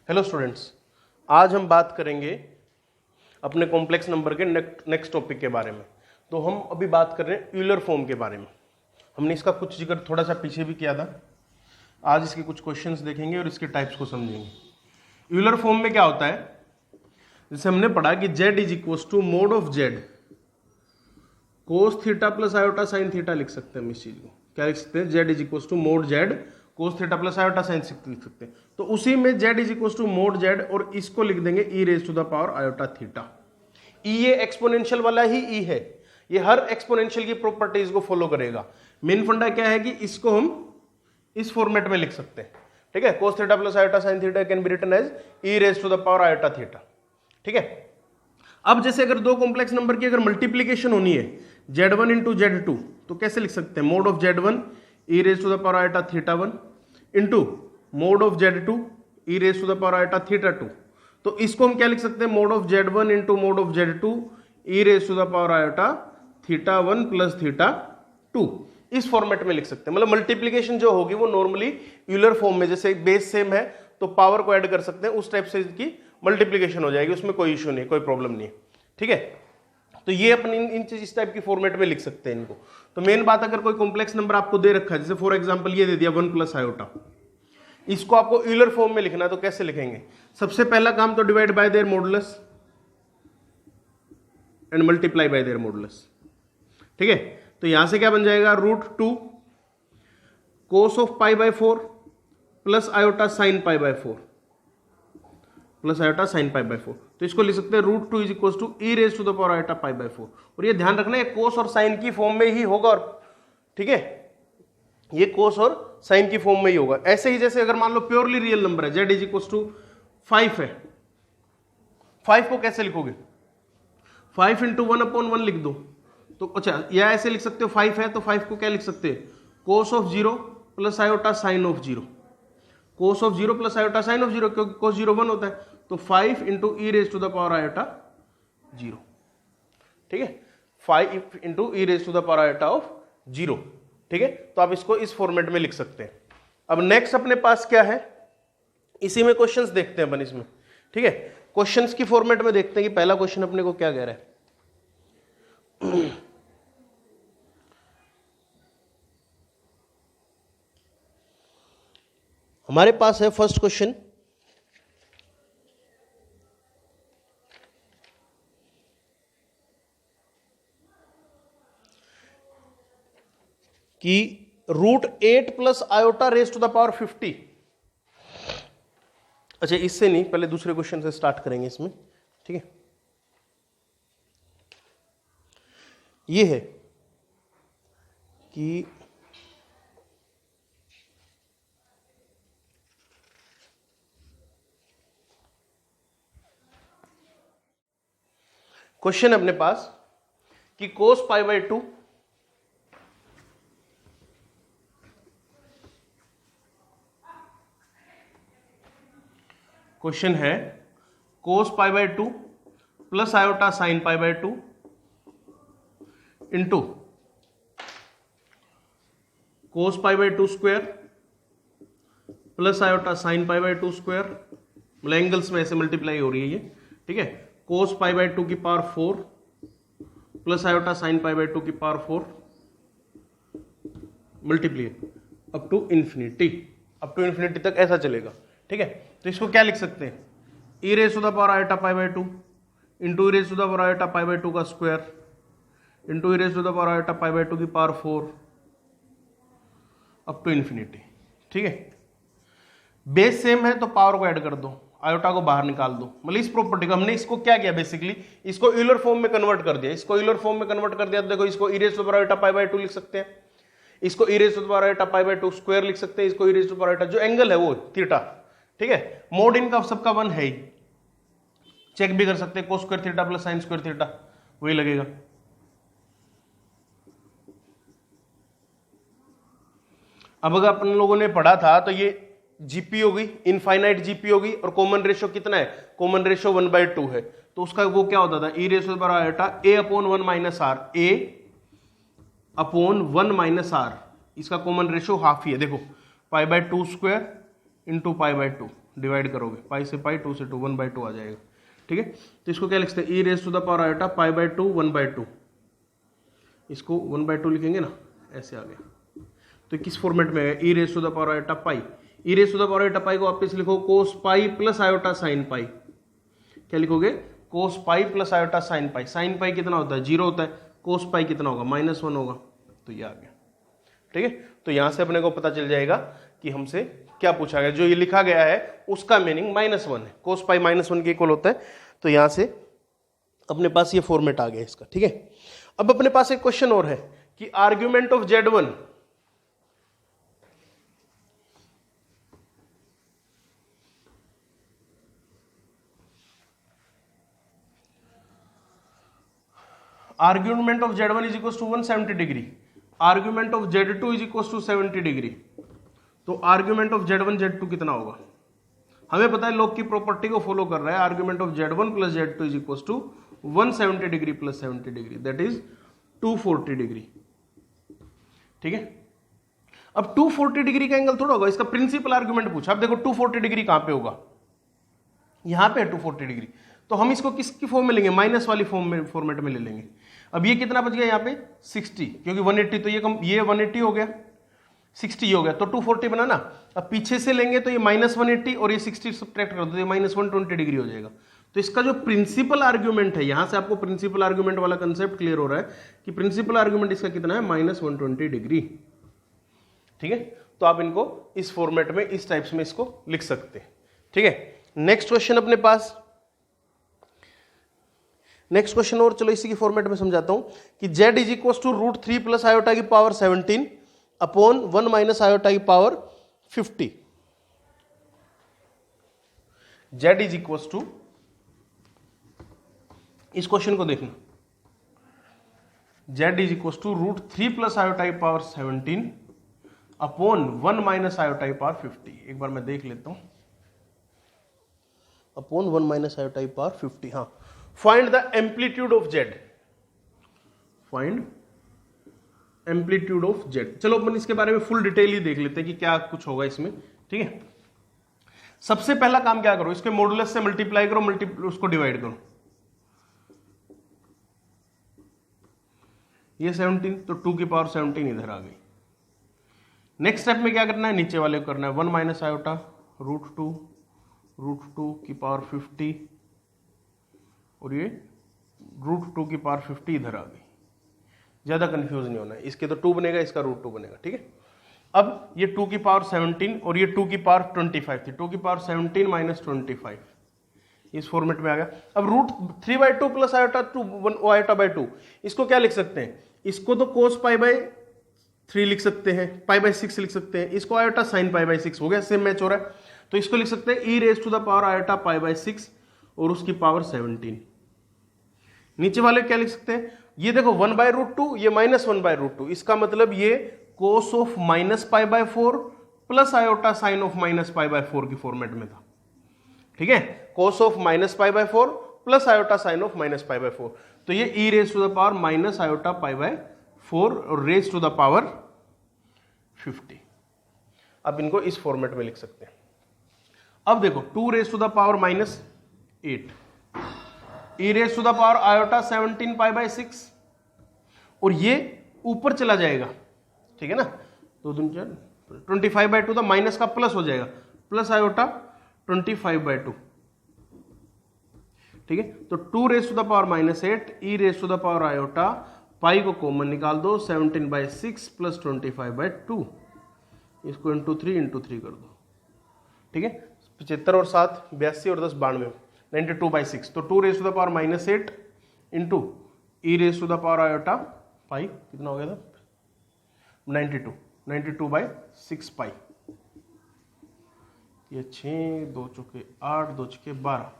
Hello students, आज हम बात करेंगे अपने कॉम्प्लेक्स नंबर के नेक्स्ट टॉपिक के बारे में। तो हम अभी बात कर रहे हैं यूलर फॉर्म के बारे में। हमने इसका कुछ जिक्र थोड़ा सा पीछे भी किया था। आज इसके कुछ क्वेश्चंस देखेंगे और इसके टाइप्स को समझेंगे। यूलर फॉर्म में क्या होता है, जैसे हमने पढ़ा कि z is equal to mod of z cos theta plus iota sine theta लिख सकते हैं हम इस चीज को। क्या लिख सकते हैं? z is equal to mod z cos theta plus iota sine लिख सकते हैं। तो उसी में z is equal to mod z और इसको लिख देंगे e raise to the power iota theta. e ये एक्सपोनेंशियल वाला ही e है, ये हर एक्सपोनेंशियल की प्रॉपर्टीज को फॉलो करेगा। मेन फंडा क्या है कि इसको हम इस फॉर्मेट में लिख सकते हैं, ठीक है। Cos theta plus iota sine theta can be written as e raise to the power iota theta, ठीक है। अब जैसे अगर दो कॉम्प्लेक्स नंबर की अगर मल्टीप्लीकेशन होनी है z1 इंटू z2, तो कैसे लिख सकते हैं? Mode of z1 e raise to the power iota theta 1 into mod of z2 e raise to the power iota theta 2। तो इसको हम क्या लिख सकते हैं? Mode of z1 into mod of z2 e raise to the power iota theta 1 plus theta 2। इस format में लिख सकते हैं। मतलब मल्टीप्लीकेशन जो होगी वो नॉर्मली यूलर फॉर्म में, जैसे बेस सेम है तो पावर को ऐड कर सकते हैं, उस टाइप से इसकी मल्टीप्लीकेशन हो जाएगी, उसमें कोई इश्यू नहीं, कोई प्रॉब्लम नहीं है, ठीक है। तो ये अपन इन चीज इस टाइप की फॉर्मेट में लिख सकते हैं इनको। तो मेन बात, अगर कोई कॉम्प्लेक्स नंबर आपको दे रखा है, जैसे फॉर एग्जांपल ये दे दिया 1 प्लस आयोटा, इसको आपको यूलर फॉर्म में लिखना है, तो कैसे लिखेंगे? सबसे पहला काम तो divide by their modulus and multiply by their modulus, ठीक है। तो यहां से क्या बन जाएगा? √2 cos of pi by 4 plus iota sine pi by 4 plus iota sine pi by 4। तो इसको लिख सकते हैं √2 is equal to e raise to the power iota pi by 4। और ये ध्यान रखना है कोस और साइन की फॉर्म में ही होगा, और ठीक है, ये कोस और साइन की फॉर्म में ही होगा। ऐसे ही जैसे अगर मान लो प्योरली रियल नंबर है, z इज इक्वल टू 5 है, 5 को कैसे लिखोगे? 5 इंटू 1/1 लिख दो। तो अच्छा, या ऐसे लिख सकते हो, 5 है तो 5 को क्या लिख सकते हैं? Cos of 0 plus iota sine of 0। Cos of 0 plus iota sine of 0, क्योंकि कोस 0 1 होता है। तो 5 into e raise to the power iota 0, ठीक है। 5 into e raise to the power iota of 0, ठीक है। तो आप इसको इस फॉर्मेट में लिख सकते हैं। अब नेक्स्ट अपने पास क्या है, इसी में क्वेश्चंस देखते हैं अपन इसमें, ठीक है। क्वेश्चंस की फॉर्मेट में देखते हैं कि पहला क्वेश्चन अपने को क्या कह रहा है। हमारे पास है फर्स्ट क्वेश्चन, कि √8 plus iota raise to the power 50। अच्छा, इससे नहीं, पहले दूसरे क्वेश्चन से स्टार्ट करेंगे इसमें, ठीक है। ये है कि क्वेश्चन अपने पास कि कोस पाई बाय 2 क्वेश्चन है cos pi by 2 plus iota sine pi by 2 into cos pi by 2 square plus iota sine pi by 2 square. मतलब एंगल्स में ऐसे मल्टीप्लाई हो रही है ये, ठीक है। कोस पाई बाय 2 की power 4 plus iota sine pi by 2 की power 4 multiply up to infinity, up to infinity तक ऐसा चलेगा, ठीक है। तो इसको क्या लिख सकते हैं? e raise to the power iota pi by 2 into e raise to the power iota pi by 2 का square into e raise to the power iota pi by 2 की पावर 4 अप टू इन्फिनिटी, ठीक है। Base same है तो power को add कर दो, iota को बाहर निकाल दो। मतलब इस प्रॉपर्टी को हमने इसको क्या किया, बेसिकली इसको यूलर फॉर्म में कन्वर्ट कर दिया। इसको यूलर फॉर्म में कन्वर्ट कर दिया तो देखो, इसको e raise to the power iota pi by 2 लिख सकते हैं, इसको e raise to the power iota pi by 2 square लिख सकते हैं, इसको e raise to the power iota, जो एंगल है वो थीटा, ठीक है। मोड इनका सबका 1 है ही, चेक भी कर सकते हैं, कोस square theta plus sine square theta वही लगेगा। अब अगर अपन लोगों ने पढ़ा था तो ये जीपी होगी, इनफाइनाइट जीपी होगी, और कॉमन रेशियो कितना है? कॉमन रेशियो 1/2 है। तो उसका वो क्या होता था? e रेशियो बराबर iota a/1 minus r, a/1 minus r, इसका कॉमन रेशियो हाफ ही है। देखो pi by 2 square into pi by 2, divide करोगे, पाई से पाई, 2 से 2, 1/2 आ जाएगा। ठीक है, तो इसको क्या लिख सकते हैं, e raise to the power iota pi by 2 1/2, इसको 1/2 लिखेंगे ना, ऐसे आ गया। तो किस फॉर्मेट में है, e raise to the power iota pi, e raise to the power iota pi को वापस लिखो cos pi plus iota sine pi. क्या लिखोगे, cos pi plus iota sine pi. Sine pi कितना होता है, 0 होता है, कोस पाई कितना होगा, -1 होगा, तो ये आ गया। ठीक है, तो यहां से अपने को पता चल जाएगा कि हमसे क्या पूछा गया, जो ये लिखा गया है उसका मीनिंग -1 है, कोस पाई -1 के इक्वल होता है। तो यहां से अपने पास ये फॉर्मेट आ गया इसका। ठीक है, अब अपने पास एक क्वेश्चन और है कि argument of Z1 argument of Z1 is equal to 170 degree, argument of Z2 is equal to 70 degree. तो आर्ग्यूमेंट ऑफ Z1 Z2 कितना होगा, हमें पता है लॉग की प्रॉपर्टी को फॉलो कर रहा है। Argument of Z1 plus Z2 is equal to 170 degree plus 70 degree, that is 240 degree. ठीक है, अब 240 डिग्री का एंगल थोड़ा होगा, इसका प्रिंसिपल आर्ग्यूमेंट पूछा। अब देखो 240 डिग्री कहां पे होगा, यहां पे है 240 डिग्री, तो हम इसको किसकी फॉर्म में लेंगे, माइनस वाली फॉर्मेट में ले लेंगे। अब ये कितना बच गया यहाँ पे 60, क्योंकि 180 तो ये 180 हो गया, 60 हो गया, तो 240 बना ना। अब पीछे से लेंगे तो ये -180 और ये 60 सब्ट्रैक्ट कर दो तो ये -120 डिग्री हो जाएगा। तो इसका जो प्रिंसिपल आर्ग्यूमेंट है, यहां से आपको प्रिंसिपल आर्ग्यूमेंट वाला कंसेप्ट क्लियर हो रहा है कि प्रिंसिपल आर्ग्यूमेंट इसका कितना है, -120 डिग्री। ठीक है, तो आप इनको इस फॉर्मेट में इस टाइप्स में इसको लिख सकते हैं। ठीक है, नेक्स्ट क्वेश्चन अपने पास, नेक्स्ट क्वेश्चन और चलो इसी की फॉर्मेट में समझाता हूं कि z is equal to √3 plus iota की पावर 17 अपॉन 1 माइनस आयोटा की power 50। z is equal to, इस क्वेश्चन को देखना, z is equal to √3 plus iota की पावर 17 अपॉन 1 माइनस आयोटा की पावर 50। एक बार मैं देख लेता हूं, अपॉन 1 माइनस आयोटा की पावर 50। हाँ, find the amplitude of z, find amplitude of z। चलो अपन इसके बारे में फुल डिटेल ही देख लेते हैं कि क्या कुछ होगा इसमें। ठीक है, सबसे पहला काम क्या करो, इसके मॉडुलस से मल्टीप्लाई करो, उसको डिवाइड करो। ये 17 तो 2 की पावर 17 इधर आ गई। नेक्स्ट स्टेप में क्या करना है, नीचे वाले को करना है 1 माइनस आयोटा √2 की पावर 50 और ये √2 की पावर 50 इधर आ गई। ज्यादा कंफ्यूज नहीं होना है, इसके तो 2 बनेगा, इसका √2 बनेगा। ठीक है, अब ये 2 की पावर 17 और ये 2 की पावर 25 थी, 2 की पावर 17 माइनस 25 इस फॉर्मेट में आ गया। अब √3/2 प्लस आयोटा 2 आयोटा बाई 2, इसको क्या लिख सकते हैं, इसको तो कोस पाई बाई 3 लिख सकते हैं, पाई बाई 6 लिख सकते हैं, इसको आयोटा साइन पाई बाई 6 हो गया, सेम मैच हो रहा है। तो इसको लिख सकते हैं e raise to the power iota pi by 6 और उसकी पावर 17। नीचे वाले क्या लिख सकते हैं, ये देखो 1/√2, ये -1/√2, इसका मतलब ये cos of -π/4 plus iota sine of -π/4 की फॉर्मेट में था। ठीक है, cos of -π/4 plus iota sine of -π/4, तो ये e raise to the power minus iota π/4 और रेज टू द पावर 50। अब इनको इस फॉर्मेट में लिख सकते हैं। अब देखो 2 raise to the power -8, e raise to the power iota 17 π/6 और ये ऊपर चला जाएगा। ठीक है ना, 2 दूनी 4, 25/2 तो माइनस का प्लस हो जाएगा, प्लस आयोटा 25/2। ठीक है, तो 2 raise to the power -8 e raise to the power iota, pi को कॉमन निकाल दो, 17/6 प्लस 25/2, इसको इंटू 3 कर दो। ठीक है, 75 और 7 82 और 10 92, 92/6, तो 2 raise to the power -8 into e raise to the power iota pi कितना हो गया था 92/6 पाई, ये 6 2 चुके 8 2 चुके 12।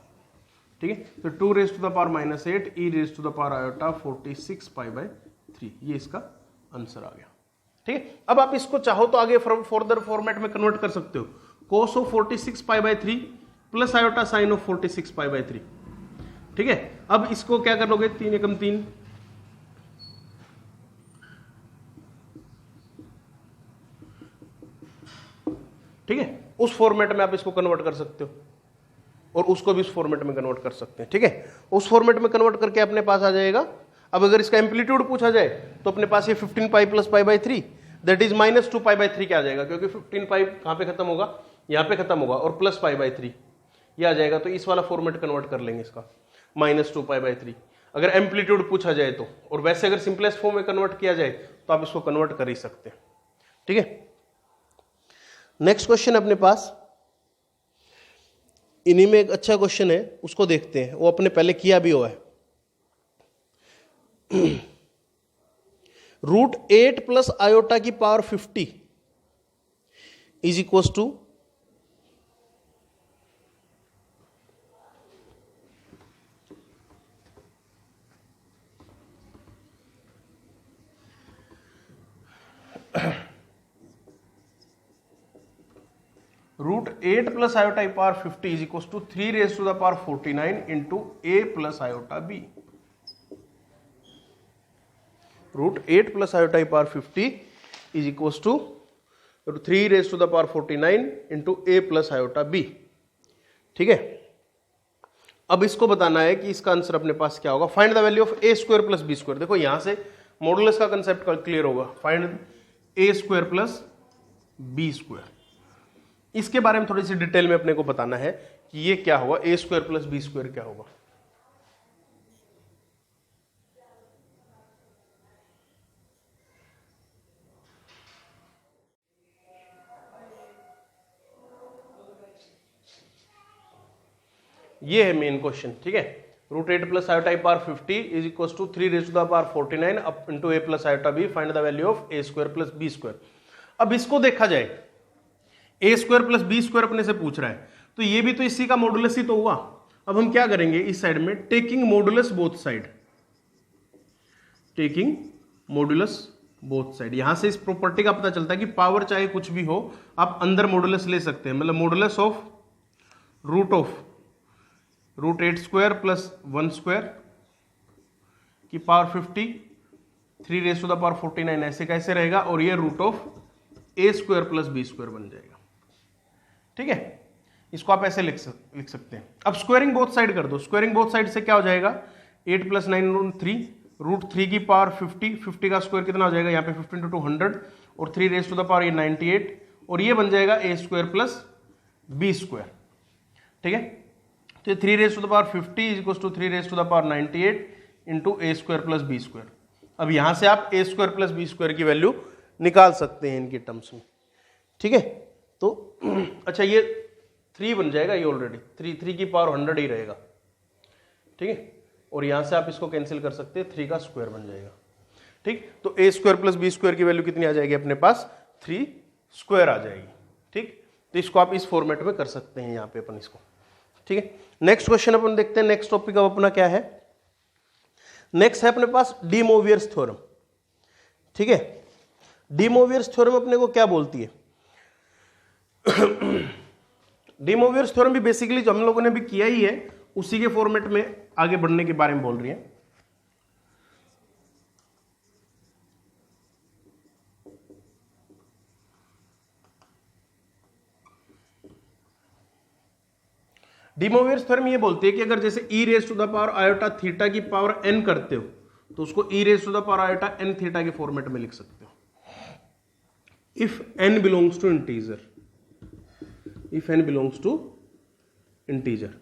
ठीक है, तो 2 raise to the power -8 e raise to the power iota 46 π/3, ये इसका आंसर आ गया। ठीक है, अब आप इसको चाहो तो आगे फर्दर फॉर्मेट में कन्वर्ट कर सकते हो, cos of 46 π/3 plus iota sine of 46 π/3। ठीक है, अब इसको क्या कर लोगे, 3 एकम 3, ठीक है, उस फॉर्मेट में आप इसको कन्वर्ट कर सकते हो और उसको भी उस फॉर्मेट में कन्वर्ट कर सकते हैं, ठीक है। उस फॉर्मेट में कन्वर्ट करके अपने पास आ जाएगा। अब अगर इसका एम्पलीट्यूड पूछा जाए तो अपने पास ये 15 pi plus pi by 3 that is minus 2 pi by 3 क्या आ जाएगा, क्योंकि 15 पाई कहाँ पे खत्म होगा, यहाँ पे खत्म होगा, और प्लस पाई बाई 3 ये आ जाएगा। तो इस वाला फॉर्मेट कन्वर्ट कर लेंगे इसका, माइनस 2 पाई बाई 3 अगर एम्पलीट्यूड पूछा जाए तो। और वैसे अगर सिंपलेस्ट फॉर्म में कन्वर्ट किया जाए तो आप इसको कन्वर्ट कर ही सकते हैं, ठीक है। नेक्स्ट क्वेश्चन अपने पास इन्हीं में एक अच्छा क्वेश्चन है, उसको देखते हैं। वो अपने पहले किया भी हुआ है। √8 प्लस आयोटा की power 50 is equal to √8 plus iota की power 50 is equal to 3 raise to the power 49 into a plus iota b। √8 plus iota की power 50 is equal to 3 raise to the power 49 into a plus iota b, ठीक है। अब इसको बताना है कि इसका आंसर अपने पास क्या होगा। Find the value of a square plus b square. देखो यहां से मॉडुलस का कंसेप्ट क्लियर होगा। Find a square plus b square, इसके बारे में थोड़ी सी डिटेल में अपने को बताना है कि ये क्या होगा, a square plus b square क्या होगा। ये है मेन क्वेश्चन, ठीक है। √8 प्लस आयोटा की power 50 is equal to 3 raise to the power 49 up into a plus iota b। Find the value of a square plus b square. अब इसको देखा जाए, a square plus b square अपने से पूछ रहा है, तो ये भी तो इसी का मॉडुलस ही तो हुआ। अब हम क्या करेंगे इस साइड में, taking modulus both side, taking modulus both side. यहां से इस प्रॉपर्टी का पता चलता है कि पावर चाहे कुछ भी हो आप अंदर मॉडुलस ले सकते हैं। मतलब modulus of √8 square plus 1 square की power 50 3 raise to the power 49 ऐसे कैसे रहेगा, और ये √a square plus b square बन जाएगा, ठीक है। इसको आप ऐसे लिख सकते हैं। अब स्क्वायरिंग बोथ साइड कर दो। स्क्वायरिंग बोथ साइड से क्या हो जाएगा, 8 प्लस 9 3 √3 की पावर 50 का स्क्वायर कितना हो जाएगा, यहाँ पे 15 × 2 100 और 3 रेज टू द पावर ये 98 और ये बन जाएगा a square plus b square, ठीक है। तो 3 raise to the power 50 is equal to 3 raise to the power 98 into a square plus b square. अब यहां से आप a square plus b square की वैल्यू निकाल सकते हैं इनके टर्म्स में, ठीक है। तो अच्छा ये 3 बन जाएगा, ये ऑलरेडी 3 की पावर 100 ही रहेगा, ठीक है। और यहां से आप इसको कैंसिल कर सकते हैं, 3 का स्क्वायर बन जाएगा, ठीक। तो a square plus b square की वैल्यू कितनी आ जाएगी अपने पास, 3 स्क्वायर आ जाएगी, ठीक। तो इसको आप इस फॉर्मेट में कर सकते हैं यहाँ पे अपन इसको, ठीक है। नेक्स्ट क्वेश्चन अपन देखते हैं। नेक्स्ट टॉपिक अब अपना क्या है, नेक्स्ट है अपने पास डी मोवियर्स थ्योरम, ठीक है। डी मोवियर्स थ्योरम अपने को क्या बोलती है, डी मोवियर्स थ्योरम भी बेसिकली जो हम लोगों ने भी किया ही है उसी के फॉर्मेट में आगे बढ़ने के बारे में बोल रही है। डी मोवियर्स थ्योरम ये बोलती है कि अगर जैसे e raise to the power iota theta की पावर n करते हो तो उसको e raise to the power iota n theta के फॉर्मेट में लिख सकते हो। If n belongs to integer, if n belongs to integer,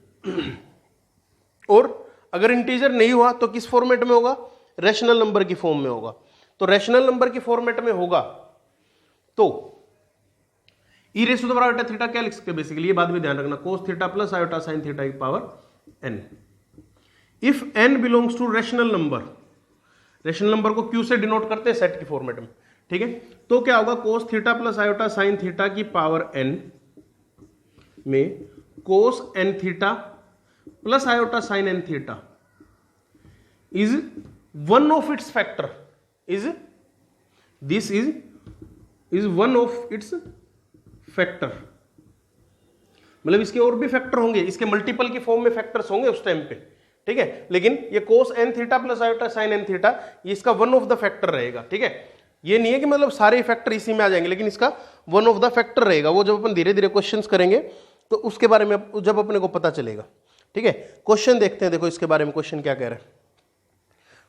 और अगर इंटीजर नहीं हुआ तो किस फॉर्मेट में होगा, रैशनल नंबर की फॉर्म में होगा। तो रैशनल नंबर की फॉर्मेट में होगा तो e raise to the power iota theta क्या लिख सकते हैं, बेसिकली ये बात भी ध्यान रखना, cos theta plus iota sine theta की power n। If n belongs to rational number, rational number को q से डिनोट करते हैं सेट की फॉर्मेट में, ठीक है। तो क्या होगा, कोस theta plus iota sine theta की पावर n में कोस n theta plus iota sign n theta is one of its factor, is this is one of its factor. मतलब इसके और भी फैक्टर होंगे, इसके मल्टीपल की फॉर्म में फैक्टर्स होंगे उस टाइम पे, ठीक है। लेकिन ये कोस n theta plus iota sign n theta ये इसका वन ऑफ द फैक्टर रहेगा, ठीक है। ये नहीं है कि मतलब सारे फैक्टर इसी में आ जाएंगे, लेकिन इसका वन ऑफ द फैक्टर रहेगा, वो जब अपन धीरे धीरे क्वेश्चंस करेंगे तो उसके बारे में जब अपने को पता चलेगा। ठीक है, क्वेश्चन देखते हैं, देखो इसके बारे में क्वेश्चन क्या कह रहा है।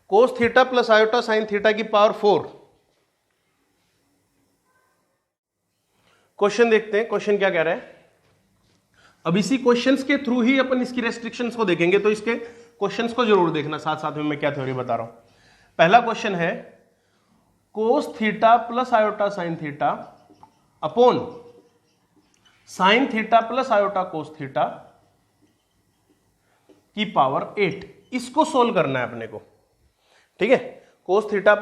Cos theta plus iota sine theta की पावर 4। क्वेश्चन देखते हैं, क्वेश्चन क्या कह रहा है। अब इसी क्वेश्चंस के थ्रू ही अपन इसकी रेस्ट्रिक्शंस को देखेंगे, तो इसके क्वेश्चंस को जरूर देखना साथ साथ में मैं क्या थ्योरी बता रहा हूं। पहला क्वेश्चन है cos theta plus iota sine theta upon sine theta plus iota cos theta की पावर 8। इसको सोल्व करना है अपने को। ठीक है, cos theta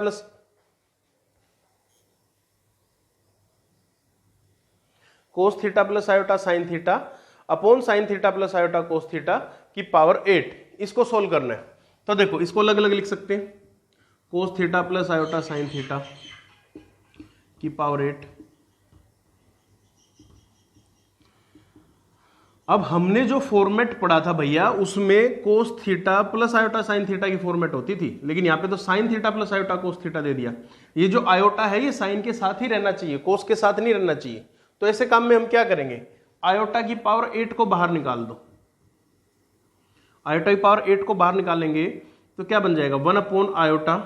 plus iota sine theta upon sine theta plus iota cos theta की पावर 8, इसको सोल्व करना है। तो देखो इसको अलग अलग लिख सकते हैं, cos theta plus iota sine theta की पावर 8। अब हमने जो फॉर्मेट पढ़ा था भैया उसमें cos theta plus iota sine theta की फॉर्मेट होती थी, लेकिन यहां पे तो sine theta plus iota cos theta दे दिया। ये जो आयोटा है ये साइन के साथ ही रहना चाहिए, कोस के साथ नहीं रहना चाहिए। तो ऐसे काम में हम क्या करेंगे, आयोटा की पावर 8 को बाहर निकाल दो। आयोटा की पावर 8 को बाहर निकालेंगे तो क्या बन जाएगा, 1 upon iota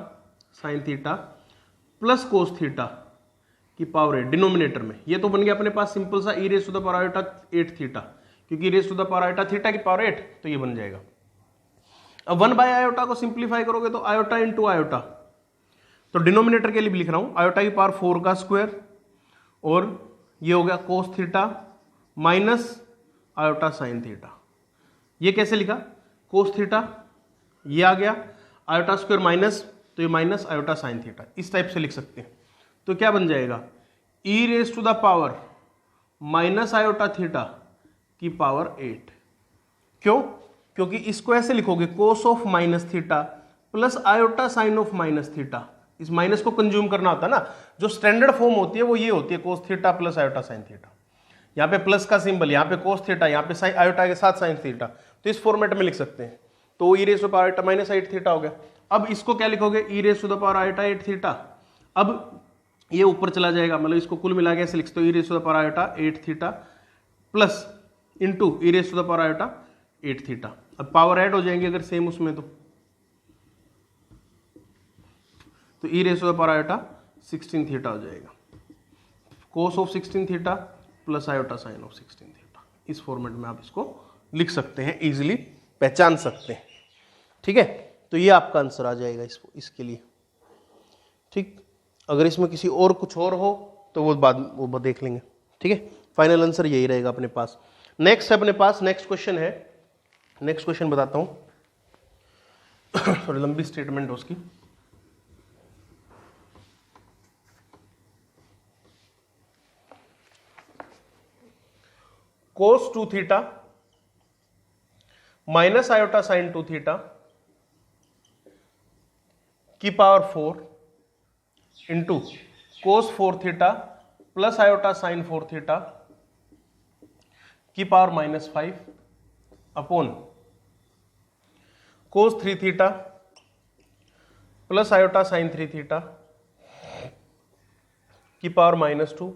sine theta plus cos theta की पावर 8 डिनोमिनेटर में। ये तो बन गया अपने पास सिंपल सा e raise to the power iota 8 theta, क्योंकि raise to the power iota theta की पावर 8, तो ये बन जाएगा। अब 1 बाय आयोटा को सिंप्लीफाई करोगे तो आयोटा इंटू आयोटा, तो डिनोमिनेटर के लिए भी लिख रहा हूं आयोटा की पावर 4 का स्क्वायर, और ये हो गया cos theta minus iota sine theta. ये कैसे लिखा, कोस थीटा ये आ गया, आयोटा स्क्वायर माइनस, तो ये माइनस आयोटा साइन थीटा, इस टाइप से लिख सकते हैं। तो क्या बन जाएगा, e raise to the power minus iota theta की पावर 8। क्यों, क्योंकि इसको ऐसे लिखोगे cos of minus theta plus iota sine of minus theta. इस माइनस को कंज्यूम करना होता है ना, जो स्टैंडर्ड फॉर्म होती है वो ये होती है, cos theta plus iota sine theta. यहाँ पे प्लस का सिंबल, यहाँ पे कोस थीटा, यहाँ पे आयोटा के साथ साइन थीटा, तो इस फॉर्मेट में लिख सकते हैं। तो e raise to the power iota minus 8 theta हो गया। अब इसको क्या लिखोगे, e raise to the power iota 8 theta. अब ये ऊपर चला जाएगा, मतलब इसको कुल मिला के ऐसे लिखते हो, e raise to the power iota 8 theta plus into e raise to the power iota 8 theta. अब पावर ऐड हो जाएंगे अगर सेम उसमें, तो e raise to the power iota 16 theta हो जाएगा, cos of 16 theta plus iota sine of 16 theta. इस format में आप इसको लिख सकते हैं, इजीली पहचान सकते हैं। ठीक है, तो ये आपका आंसर आ जाएगा इसके लिए। ठीक, अगर इसमें किसी और कुछ और हो तो वो देख लेंगे। ठीक है, फाइनल आंसर यही रहेगा अपने पास। नेक्स्ट है अपने पास, नेक्स्ट क्वेश्चन है, नेक्स्ट क्वेश्चन बताता हूं थोड़ी लंबी स्टेटमेंट है उसकी। Cos 2 theta minus iota sine 2 theta की power 4 into cos 4 theta plus iota sine 4 theta की power -5 upon cos 3 theta plus iota sine 3 theta की power -2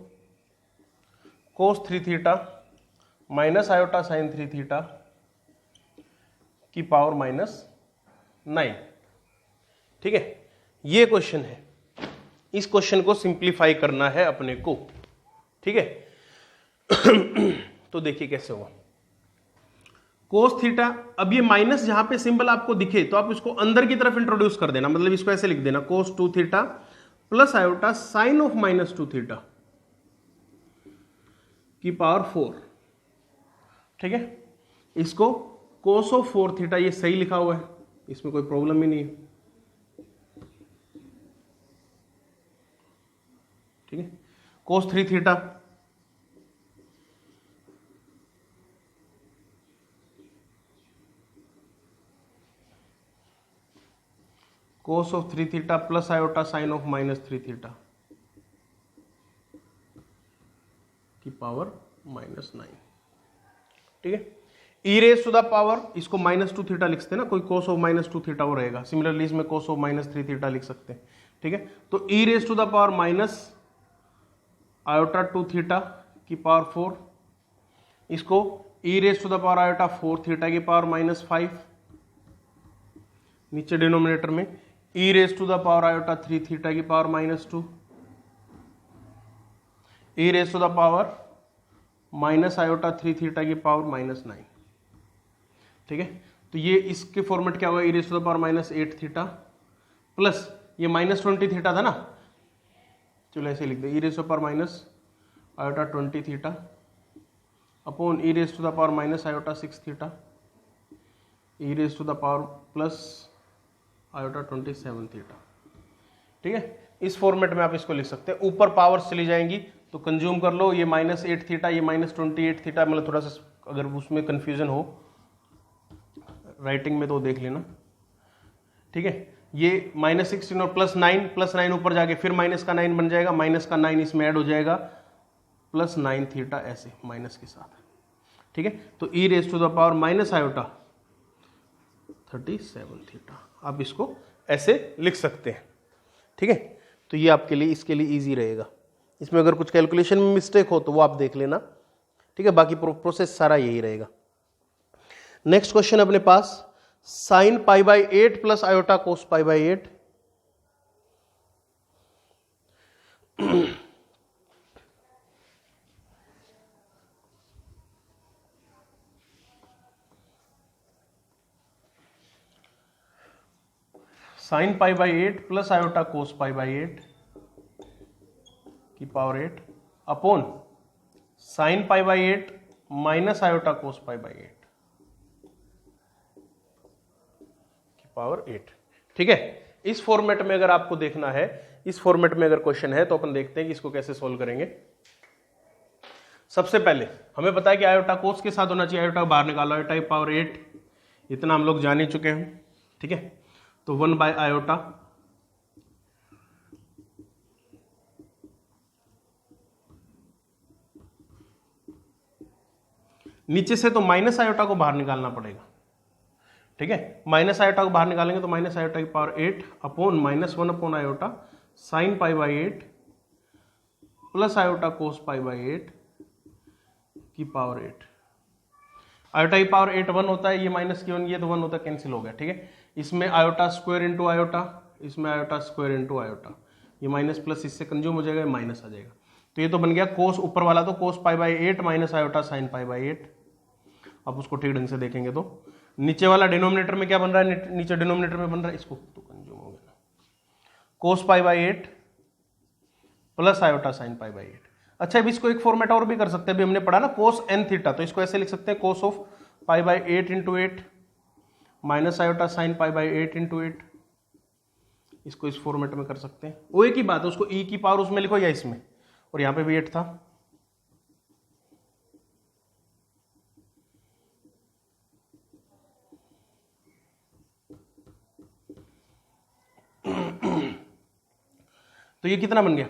cos 3 theta minus iota sine 3 theta की पावर -9। ठीक है, ये question है, इस question को सिंप्लीफाई करना है अपने को। ठीक है तो देखिए कैसे होगा, कोस थीटा, अब ये माइनस जहां पे सिंबल आपको दिखे तो आप इसको अंदर की तरफ इंट्रोड्यूस कर देना, मतलब इसको ऐसे लिख देना, कोस 2 theta plus iota sine of -2 theta की पावर 4। ठीक है, इसको कोस ऑफ 4 थीटा, ये सही लिखा हुआ है, इसमें कोई प्रॉब्लम ही नहीं है। ठीक है, कोस 3 theta cos of 3 theta plus iota sine of -3 theta की पावर -9। ठीक है, e raise to the power, इसको -2 थीटा लिखते हैं ना, कोई कोस ऑफ -2 थीटा वो रहेगा। सिमिलरली इसमें कोस ऑफ -3 थीटा लिख सकते हैं, ठीक है। तो e raise to the power minus iota 2 theta की पावर 4, इसको e raise to the power iota 4 theta की पावर माइनस 5, नीचे डिनोमिनेटर में e raise to the power iota 3 theta की power minus 2, e raise to the power minus iota 3 theta की power minus 9, ठीक है। तो ये इसके फॉर्मेट क्या होगा, e raise to the power minus 8 theta plus ये माइनस 20 थीटा था ना, चलो ऐसे लिख दे, e raise to the power minus iota 20 theta upon e raise to the power minus iota 6 theta, e raise to the power plus iota 27 theta, ठीक है। इस फॉर्मेट में आप इसको लिख सकते हैं। ऊपर पावर्स चली जाएंगी तो कंज्यूम कर लो, ये माइनस 8 थीटा, ये माइनस 28 थीटा, मतलब थोड़ा सा अगर उसमें कंफ्यूजन हो राइटिंग में तो देख लेना, ठीक है। ये माइनस 16 और प्लस 9 ऊपर जाके फिर माइनस का 9 बन जाएगा, माइनस का 9 इसमें ऐड हो जाएगा, प्लस 9 थीटा ऐसे माइनस के साथ, ठीक है। तो e raise to the power minus iota 37 theta, आप इसको ऐसे लिख सकते हैं, ठीक है। तो ये आपके लिए इसके लिए इजी रहेगा। इसमें अगर कुछ कैलकुलेशन में मिस्टेक हो तो वो आप देख लेना, ठीक है। बाकी प्रोसेस सारा यही रहेगा। नेक्स्ट क्वेश्चन अपने पास sine pi by 8 plus iota cos pi by 8, sine pi by 8 plus iota cos pi by 8 की power 8 upon sine pi by 8 minus iota cos pi by 8 की पावर 8, ठीक है। इस फॉर्मेट में अगर आपको देखना है, इस फॉर्मेट में अगर क्वेश्चन है तो अपन देखते हैं कि इसको कैसे सोल्व करेंगे। सबसे पहले हमें पता है कि आयोटा कोस के साथ होना चाहिए, आयोटा बाहर निकालो, आयोटा की पावर 8, इतना हम लोग जान ही चुके हैं, ठीक है। तो 1 बाय आयोटा नीचे से तो माइनस आयोटा को बाहर निकालना पड़ेगा, ठीक है। माइनस आयोटा को बाहर निकालेंगे तो माइनस आयोटा की power 8 upon minus 1 upon iota sine pi by 8 plus iota cos pi by 8 की पावर 8। आयोटा की पावर 8 1 होता है, ये माइनस की 1, ये तो 1 होता है, कैंसिल हो गया, ठीक है। इसमें आयोटा स्क्वायर इंटू आयोटा, इसमें आयोटा स्क्वायर इंटू आयोटा, ये माइनस प्लस इससे कंज्यूम हो जाएगा, माइनस आ जाएगा। तो ये तो बन गया कोस, ऊपर वाला तो cos pi by 8 minus iota sine pi by 8। अब उसको ठीक ढंग से देखेंगे तो नीचे वाला डिनोमिनेटर में क्या बन रहा है, नीचे डिनोमिनेटर में बन रहा है, इसको तो कंज्यूम हो गया, cos pi by 8 plus iota sine pi by 8। अच्छा, अब इसको एक फॉर्मेट और भी कर सकते हैं, अभी हमने पढ़ा ना कोस एन थीटा, तो इसको ऐसे लिख सकते हैं cos of pi by 8 into 8 minus iota sine pi by 8 into 8, इसको इस फॉर्मेट में कर सकते हैं। वो एक ही बात है, उसको ई की पावर उसमें लिखो या इसमें, और यहां पे भी 8 था, तो ये कितना बन गया,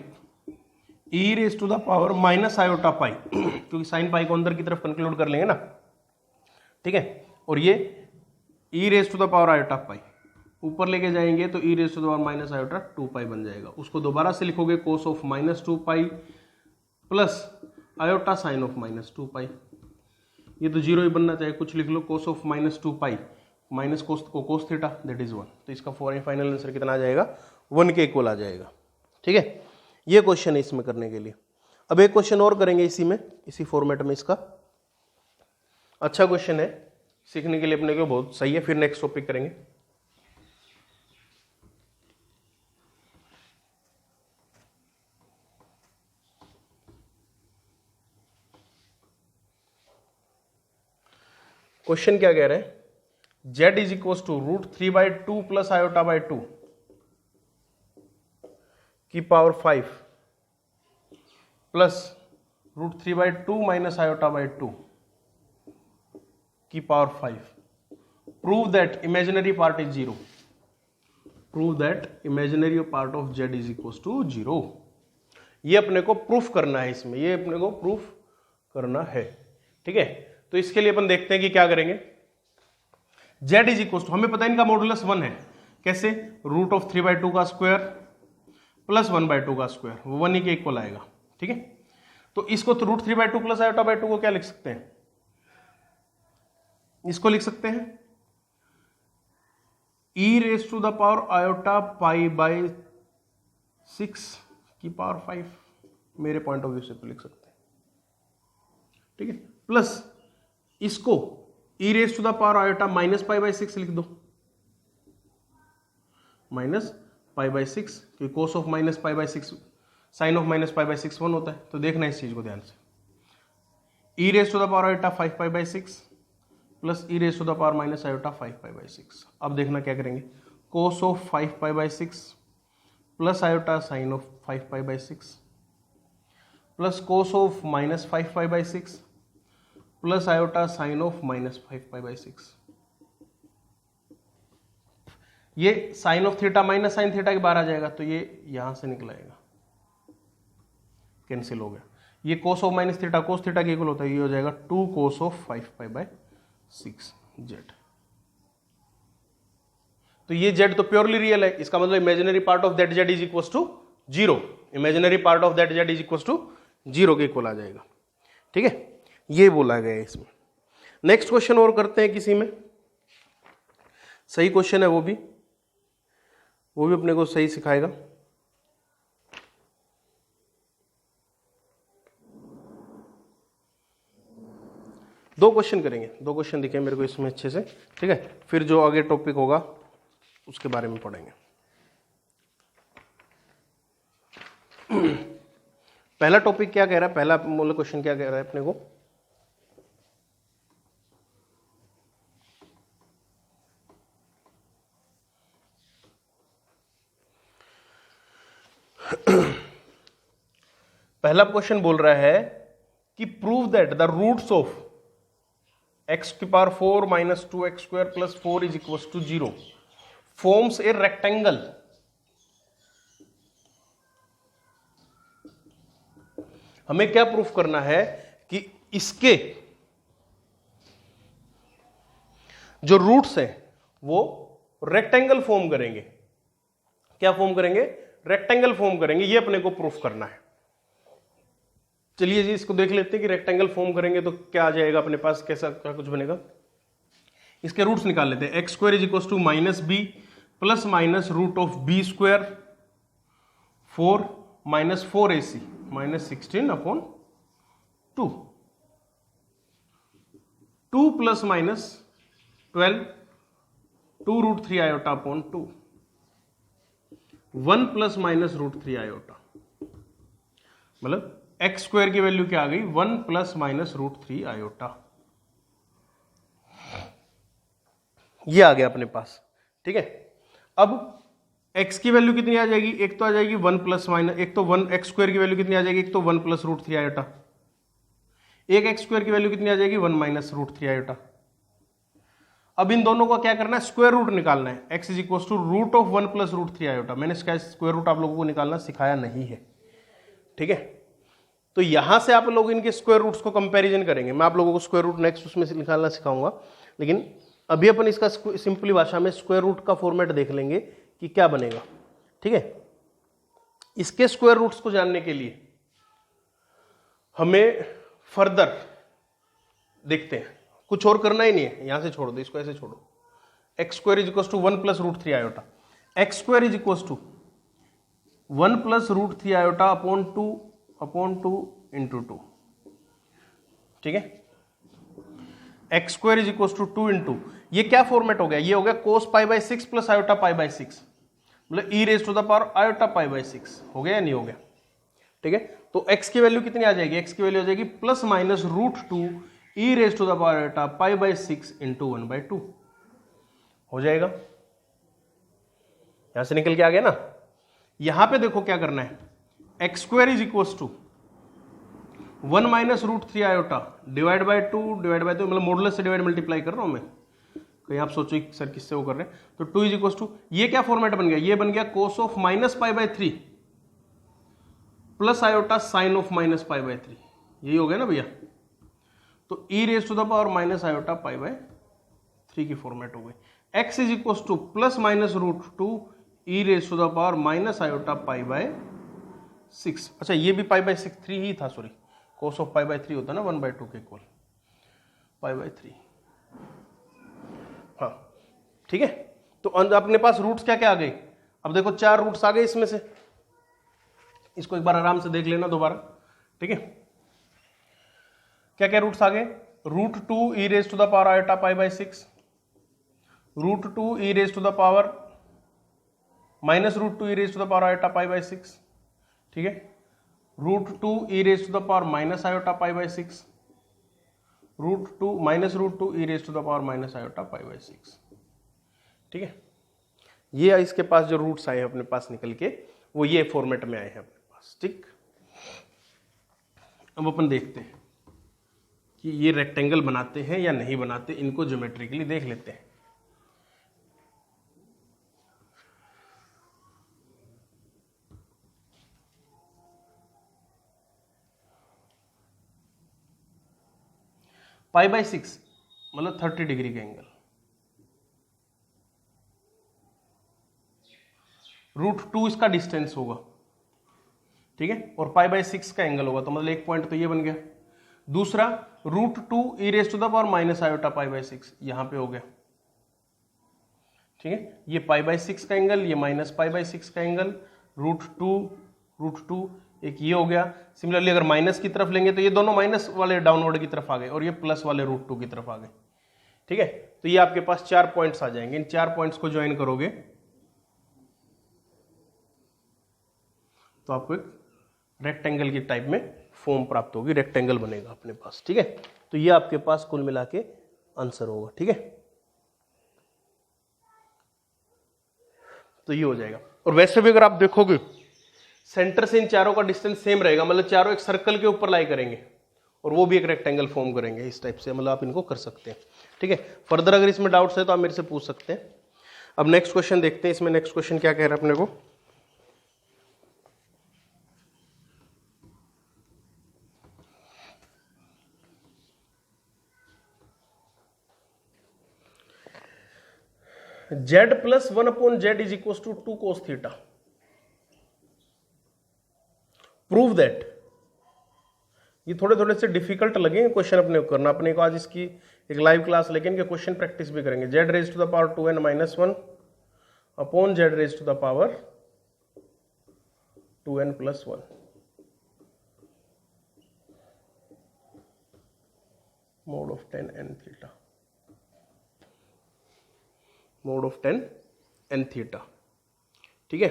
e raise to the power minus iota pi, क्योंकि साइन पाई को अंदर की तरफ कंक्लूड कर लेंगे ना, ठीक है। और ये e raise to the power iota pi ऊपर लेके जाएंगे तो e raise to the power minus iota 2 pi बन जाएगा। उसको दोबारा से लिखोगे cos of minus 2 pi plus iota sine of minus 2 pi, ये तो जीरो ही बनना चाहिए, कुछ लिख लो, cos of minus 2 pi minus cos को कोस थीटा, दैट इज 1। तो इसका फाइनल आंसर कितना आ जाएगा, 1 के इक्वल आ जाएगा, ठीक है। ये क्वेश्चन है इसमें करने के लिए। अब एक क्वेश्चन और करेंगे इसी में, इसी फॉर्मेट में, इसका अच्छा क्वेश्चन है, सीखने के लिए अपने को बहुत सही है। फिर नेक्स्ट टॉपिक करेंगे। क्वेश्चन क्या कह रहे हैं, z is equal to √3/2 plus iota by 2 की power 5 plus √3/2 minus iota by 2 की power 5। Prove that imaginary part is 0। Prove that imaginary part of z is equal to 0। ये अपने को प्रूफ करना है, इसमें ये अपने को प्रूफ करना है, ठीक है। तो इसके लिए अपन देखते हैं कि क्या करेंगे। z इज इक्वल टू, हमें पता है इनका मॉडुलस 1 है, कैसे, √3/2 का स्क्वायर प्लस 1/2 का स्क्वायर, वो 1 ही के इक्वल आएगा। ठीक है, तो इसको तो √3/2 प्लस i/2 को क्या लिख सकते हैं, इसको लिख सकते हैं e⁻⁴ की पावर 5, मेरे पॉइंट ऑफ व्यू से तो लिख सकते हैं। ठीक है, प्लस इसको e⁻⁻⁻⁻⁶ लिख दो, -π/6, क्योंकि cos ऑफ -π/6 साइन ऑफ -π/6 1 होता है। तो देखना इस चीज को ध्यान से, e⁻⁵ प्लस e⁻⁻⁻⁵। अब देखना क्या करेंगे, cos of 5π/6 plus iota sine of 5π/6 plus cos of -5π/6 plus iota sine of -5π/6। ये sine of theta minus sine theta के बाहर आ जाएगा, तो ये यहां से निकल आएगा, कैंसिल हो गया। ये cos of minus theta cos theta के इक्वल होता है, ये हो जाएगा 2 cos ऑफ 5π/6 जेड। तो ये जेड तो प्योरली रियल है, इसका मतलब imaginary part of that z is equal to 0, imaginary part of that z is equal to 0 के इक्वल आ जाएगा। ठीक है, ये बोला गया है इसमें। नेक्स्ट क्वेश्चन और करते हैं किसी में, सही क्वेश्चन है वो भी अपने को सही सिखाएगा। दो क्वेश्चन करेंगे, दो क्वेश्चन दिखे मेरे को इसमें अच्छे से। ठीक है, फिर जो आगे टॉपिक होगा उसके बारे में पढ़ेंगे। पहला टॉपिक क्या कह रहा है, पहला मूल क्वेश्चन क्या कह रहा है अपने को, पहला क्वेश्चन बोल रहा है कि prove that the roots of x⁴ - 2x² + 4 is equal to 0 forms a rectangle. हमें क्या प्रूफ करना है कि इसके जो रूट्स हैं वो रेक्टेंगल फॉर्म करेंगे। क्या फॉर्म करेंगे, रेक्टेंगल फॉर्म करेंगे, ये अपने को प्रूफ करना है। चलिए जी इसको देख लेते हैं कि रेक्टेंगल फॉर्म करेंगे तो क्या आ जाएगा अपने पास, कैसा क्या कुछ बनेगा। इसके रूट्स निकाल लेते हैं। x² = -b plus minus root of b² 4 - 4ac -16/2 2 + -12 2√3 i/2 1 + -√3 i, मतलब x² की वैल्यू क्या आ गई, 1 + -√3 i। ये आ गया अपने पास। ठीक है, अब x की वैल्यू कितनी आ जाएगी, एक तो आ जाएगी 1 +- एक तो 1 x² की वैल्यू कितनी आ जाएगी, एक तो 1 + √3 i, एक x² की वैल्यू कितनी आ जाएगी 1 - √3 i। अब इन दोनों को क्या करना है, स्क्वायर रूट निकालना है। x = √1 + √3 i। मैंने इसका स्क्वायर रूट आप लोगों को निकालना सिखाया नहीं है। ठीक है, तो यहां से आप लोग इनके स्क्वायर रूट्स को कंपैरिजन करेंगे। मैं आप लोगों को स्क्वायर रूट नेक्स्ट उसमें से निकालना सिखाऊंगा, लेकिन अभी अपन इसका सिंपली भाषा में स्क्वायर रूट का फॉर्मेट देख लेंगे कि क्या बनेगा। ठीक है, इसके स्क्वायर रूट्स को जानने के लिए हमें फर्दर देखते हैं, कुछ और करना ही नहीं है, यहां से छोड़ दो, इसको ऐसे छोड़ो। x² = 1 + √3 i, x² = 1 + √3 i upon 2 × 2। ठीक है, x² = 2 × ये क्या फॉर्मेट हो गया, ये हो गया cos π/6 प्लस आयोटा π/6, मतलब e⁻⁴ हो गया या नहीं हो गया। ठीक है, तो x की वैल्यू कितनी आ जाएगी, x की वैल्यू आ जाएगी +-√2 e⁻⁴ × 1/2 हो जाएगा। यहां से निकल के आ गया ना। यहां पे देखो क्या करना है, x² = 1 - √3 i डिवाइड बाय 2 मतलब मॉडुलस से डिवाइड मल्टीप्लाई कर रहा हूं मैं, कहीं आप सोचो सर किससे वो कर रहे हैं। तो 2 = ये क्या फॉर्मेट बन गया, ये बन गया cos of -π/3 plus iota sine of -π/3, यही हो गया ना भैया। तो e⁻⁻⁻π/3 की फॉर्मेट हो गई। x = +-√2 e raise to the power minus iota pi by 6। अच्छा ये भी पाई बाय 6 3 ही था, sorry, cos of pi bye 3 होता है ना 1/2 के इक्वल पाई बाय 3। हाँ ठीक है, तो अपने पास रूट्स क्या क्या आ गए, अब देखो 4 रूट्स आ गए इसमें से, इसको एक बार आराम से देख लेना दोबारा, ठीक है। क्या क्या रूट्स आ गए, √2 e raise to the power iota pi by 6, √2 e raise to the power minus √2 e raise to the power iota pi by 6, ठीक है, √2 e raise to the power minus iota pi by 6, √2 minus √2 e raise to the power minus iota pi by 6, ठीक है। ये इसके पास जो roots आए हैं अपने पास निकल के, वो ये फॉर्मेट में आए हैं अपने पास, ठीक। अब अपन देखते हैं कि ये रेक्टेंगल बनाते हैं या नहीं बनाते, इनको ज्योमेट्रिकली देख लेते हैं। पाई बाय 6 मतलब 30 डिग्री का एंगल, √2 इसका डिस्टेंस होगा, ठीक है, और पाई बाय 6 का एंगल होगा, तो मतलब एक पॉइंट तो ये बन गया। दूसरा √2 e raise to the power minus iota pi by 6 यहां पे हो गया, ठीक है, ये पाई बाय 6 का एंगल, ये माइनस पाई बाय 6 का एंगल, √2 एक ये हो गया। सिमिलरली अगर माइनस की तरफ लेंगे तो ये दोनों माइनस वाले डाउनवर्ड की तरफ आ गए और ये प्लस वाले √2 की तरफ आ गए, ठीक है। तो ये आपके पास 4 पॉइंट्स आ जाएंगे, इन 4 पॉइंट्स को ज्वाइन करोगे तो आपको एक रेक्टेंगल की टाइप में फॉर्म प्राप्त होगी, रेक्टेंगल बनेगा अपने पास, ठीक है। तो ये आपके पास कुल मिला के आंसर होगा, ठीक है। तो ये हो जाएगा। और वैसे भी अगर आप देखोगे सेंटर से इन चारों का डिस्टेंस सेम रहेगा, मतलब चारों एक सर्कल के ऊपर लाई करेंगे और वो भी एक रेक्टेंगल फॉर्म करेंगे, इस टाइप से मतलब आप इनको कर सकते हैं, ठीक है। फर्दर अगर इसमें डाउट्स है तो आप मेरे से पूछ सकते हैं। अब नेक्स्ट क्वेश्चन देखते हैं, इसमें नेक्स्ट क्वेश्चन क्या कह रहा है अपने को। z plus 1/z is equal to 2 cos theta, prove that. ये थोड़े थोड़े से डिफिकल्ट लगे क्वेश्चन अपने को करना, अपने को आज इसकी एक लाइव क्लास लेके इनके क्वेश्चन प्रैक्टिस भी करेंगे। z raise to the power 2n-1 upon z raise to the power 2n+1, mod of 10n theta, mod of 10n theta, ठीक है।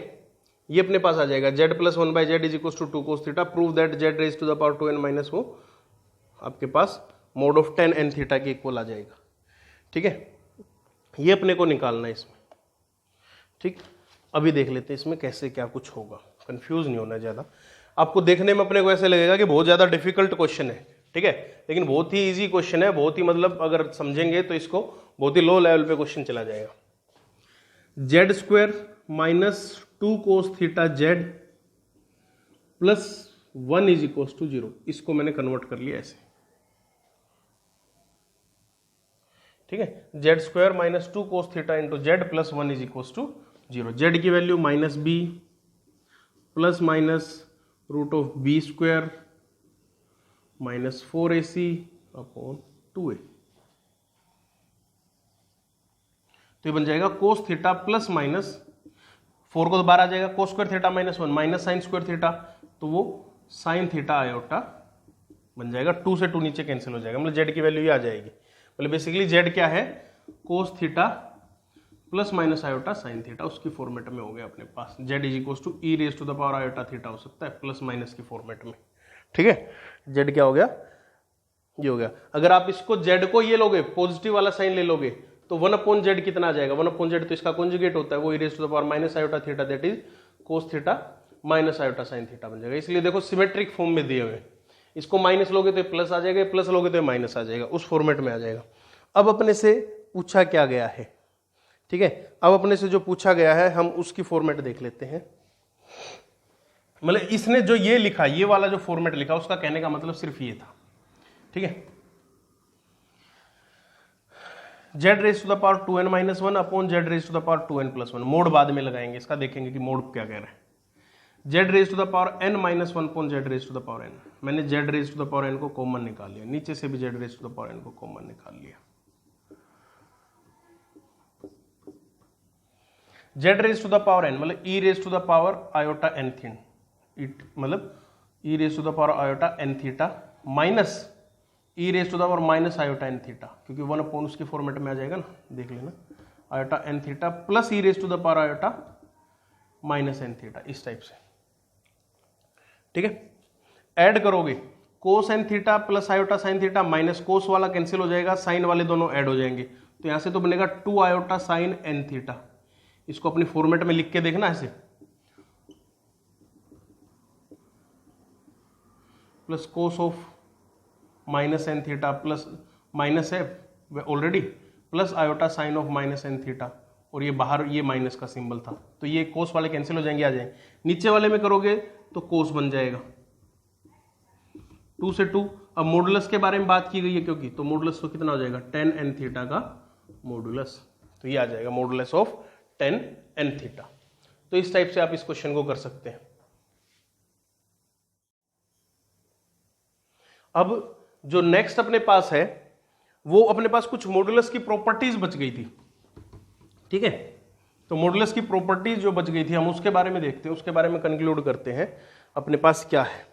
ये अपने पास आ जाएगा z plus 1/z is equal to 2 cos theta, prove that z raise to the power 2n- वो आपके पास मोड ऑफ 10n थीटा के इक्वल आ जाएगा, ठीक है। ये अपने को निकालना है इसमें, ठीक। अभी देख लेते हैं इसमें कैसे क्या कुछ होगा, कंफ्यूज नहीं होना ज्यादा। आपको देखने में अपने को ऐसे लगेगा कि बहुत ज्यादा डिफिकल्ट क्वेश्चन है, ठीक है, लेकिन बहुत ही इजी क्वेश्चन है, बहुत ही मतलब अगर समझेंगे तो इसको बहुत ही लो लेवल पे क्वेश्चन चला जाएगा। z² minus 2 cos theta z plus 1 is equal to 0, इसको मैंने कन्वर्ट कर लिया ऐसे, ठीक है। z² minus 2 cos theta into z plus 1 is equal to 0। z की value -b plus minus √b² minus 4ac upon 2a, तो ये बन जाएगा cos थीटा प्लस माइनस 4 को तो बाहर आ जाएगा, cos² theta -1 minus sin² theta, तो वो sin थीटा आयोटा बन जाएगा। 2 से 2 नीचे कैंसिल हो जाएगा, मतलब z की वैल्यू ये आ जाएगी। मतलब बेसिकली z क्या है, cos theta plus minus iota sin theta, उसकी फॉर्मेट में हो गया अपने पास। z is equal to e raise to the power iota theta हो सकता है प्लस माइनस की फॉर्मेट में, ठीक है। z क्या हो गया, ये हो गया। अगर आप इसको z को ये लोगे, पॉजिटिव वाला साइन ले लोगे, तो 1/z कितना आ जाएगा, 1/z तो इसका कॉन्जुगेट होता है, वो e raise to the power minus iota theta, that is cos theta minus iota sin theta बन जाएगा। इसलिए देखो सिमेट्रिक फॉर्म में दिए हुए, इसको माइनस लोगे तो प्लस आ जाएगा, प्लस लोगे तो माइनस आ जाएगा, उस फॉर्मेट में आ जाएगा। अब अपने से पूछा क्या गया है, ठीक है। अब अपने से जो पूछा गया है हम उसकी फॉर्मेट देख लेते हैं। मतलब इसने जो ये लिखा, ये वाला जो फॉर्मेट लिखा, उसका कहने का मतलब सिर्फ ये था, ठीक है। Z raise to the power 2n minus one upon z raise to the power 2n plus one. Mod बाद में लगाएंगे इसका, देखेंगे कि मोड क्या कह रहा है। Z raise to the power n minus one upon z raise to the power n। मैंने z raise to the power n को कॉमन निकाल लिया, नीचे से भी z raise to the power n को कॉमन निकाल लिया। Z raise to the power n मतलब e raise to the power iota n theta, मतलब e raise to the power iota n theta minus e raise to the power minus iota n theta, क्योंकि one upon उसके format में आ जाएगा ना, देख लेना, iota n theta plus e raise to the power iota minus n theta, इस type से। ठीक है, ऐड करोगे cos n theta plus iota sine theta minus cos वाला कैंसिल हो जाएगा, साइन वाले दोनों ऐड हो जाएंगे, तो यहां से तो बनेगा 2 आयोटा साइन एन थीटा। इसको अपनी फॉर्मेट में लिख के देखना ऐसे, plus cos of minus n theta plus minus है already, plus iota sine of minus n theta, और ये बाहर ये माइनस का सिंबल था, तो ये कोस वाले कैंसिल हो जाएंगे, आ जाएंगे। नीचे वाले में करोगे तो कोस बन जाएगा 2 से 2। अब मॉडुलस के बारे में बात की गई है क्योंकि, तो मॉडुलस तो कितना हो जाएगा 10 एन थीटा का मॉडुलस, तो ये आ जाएगा मॉडुलस ऑफ 10 एन थीटा। तो इस टाइप से आप इस क्वेश्चन को कर सकते हैं। अब जो नेक्स्ट अपने पास है वो अपने पास कुछ मॉडुलस की प्रॉपर्टीज बच गई थी। ठीक है, तो मॉडुलस की प्रॉपर्टीज जो बच गई थी हम उसके बारे में देखते हैं, उसके बारे में कंक्लूड करते हैं अपने पास क्या है।